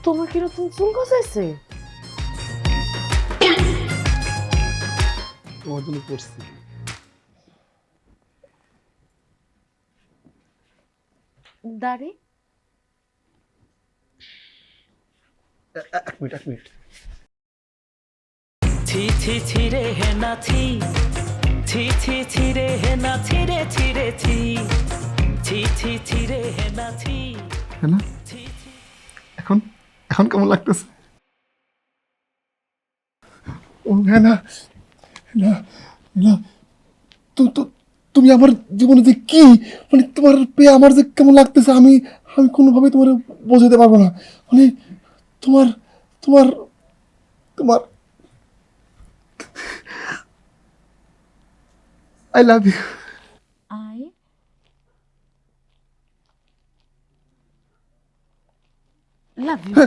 তোমার কি নতুন চুল গজাইছে? তোমার জন্য করছি। দাড়ি? এক মিনিট, এক মিনিট। ছি ছি ছি রে হে না ছি ছি ছি ছি রে হে না ছি রে ছি রে ছি ছি ছি ছি রে হে না ছি হ্যাঁ, এখন এখন কেমন লাগতেছে? ও হ্যাঁ, না না না, তুমি আমার জীবনে যে কি, মানে তোমার পেয়ে আমার যে কেমন লাগতেছে, আমি আমি কোনোভাবে তোমার বোঝাতে পারবো না। মানে তোমার তোমার তোমার I love you. I love you.